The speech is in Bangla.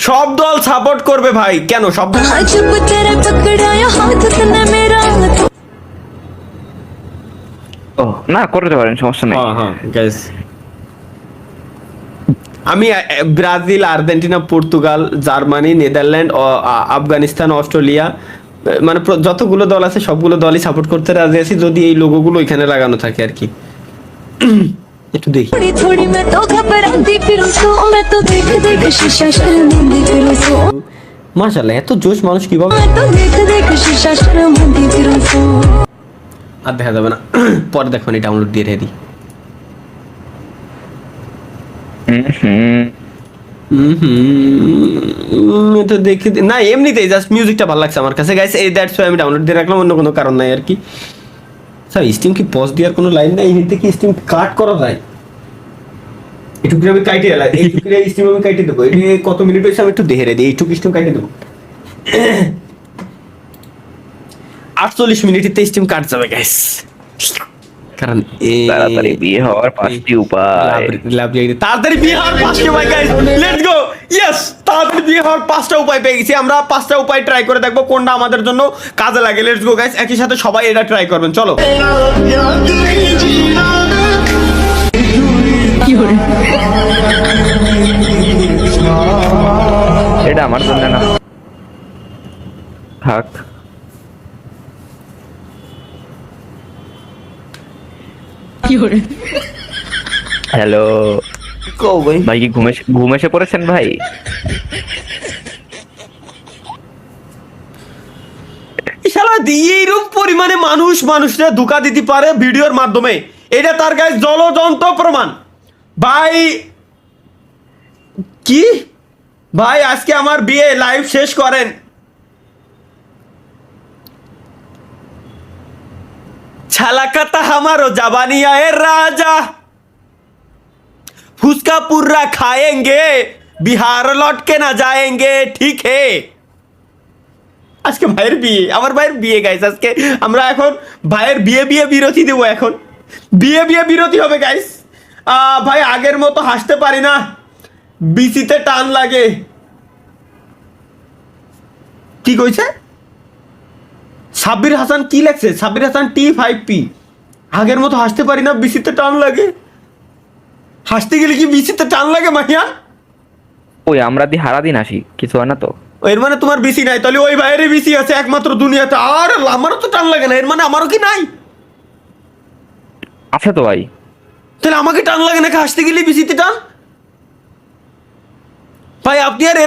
সব দল সাপোর্ট করবে ভাই, কেন সব দল? ও না, করতে পারেন, সমস্যা নেই। হ্যাঁ হ্যাঁ গাইস, আমি Brazil, Argentina, Portugal, Germany, Netherland, Afghanistan, Australia, মানে যতগুলো দল আছে সবগুলো দলই সাপোর্ট করতে রাজি আছি, যদি এই লোগোগুলো ওইখানে লাগানো থাকে আর কি। একটু দেখি। মাশাআল্লাহ, এত জোশ মানুষ কিভাবে, আর দেখা যাবে না, পরে দেখো নি, ডাউনলোড দিয়ে রেখে দিই। তো দেখি না, এমনিতেই জাস্ট মিউজিকটা ভালো লাগছে আমার কাছে গাইস, এই দ্যাটস ওয়াই আমি ডাউনলোড দিয়ে রাখলাম, অন্য কোনো কারণ নাই আর কি। স্যার স্টিম কি পজ দেওয়ার কোনো লাইন নাই? এতে কি স্টিম কাট করা যায়? এইটুকু আমি কাটে এলাম, এইটুকু স্টিম আমি কাটে দেবো। এটা কত মিনিট হয়েছে আমি একটু দেখে রে দিই, এইটুকু স্টিম কাটে দেবো। 48 মিনিটে স্টিম কাট যাবে গাইস, কারণ তাড়াতাড়ি বিয়ে হওয়ার 5টি উপায়। তাড়াতাড়ি বিয়ে হওয়ার 5টি উপায় গাইস, লেটস গো। ইয়েস, তাড়াতাড়ি বিয়ে হওয়ার 5টা উপায় পেয়ে গেছি আমরা। 5টা উপায় ট্রাই করে দেখবো কোনটা আমাদের জন্য কাজে লাগে। লেটস গো গাইস, একই সাথে সবাই এটা ট্রাই করবেন, চলো। এটা আমার জন্য না, থাক। হ্যালো ভাই, কি ঘুমেছে পড়েছেন ভাই? এইরূপ পরিমাণে মানুষরা ধোঁকা দিতে পারে ভিডিওর মাধ্যমে, এটা তার গাইস জলজন্ত প্রমাণ ভাই। কি ভাই, আজকে আমার বিয়ে, লাইভ শেষ করেন। छलकता हमारो जवानिया ए राजा, फुसका पूरा खाएंगे, बिहार लौट के ना जाएंगे, ठीक है। আজকে ভাইয়ের বিয়ে, আমার ভাইয়ের বিয়ে গাইস, আজকে আমরা এখন ভাইয়ের বিয়ে বিরতি দেবো, এখন বিয়ে বিরতি হবে গাইস। ভাই আগের মতো হাসতে পারি না, বিসিতে টান লাগে। কি কইছে সাব্বির হাসান? কি লাগছে সাব্বির হাসান T5P? আগের মতো হাসতে পারি না, বিসিতে টান লাগে। হাসতে গেলে কি বিসিতে টান লাগে মাহিয়া? ওই আমরা হারা দিন আসি, কিছু হয় না তো। এর মানে তোমার বিসি নাই? তাহলে ওই ভাইয়েরই বিসি আছে একমাত্র দুনিয়াতে, আর আমারও তো টান লাগে না, এর মানে আমারও কি নাই? আছে তো ভাই। তাহলে আমাকে টান লাগে নাকি হাসতে গেলে বিসিতে টান? ভাই আপনি আর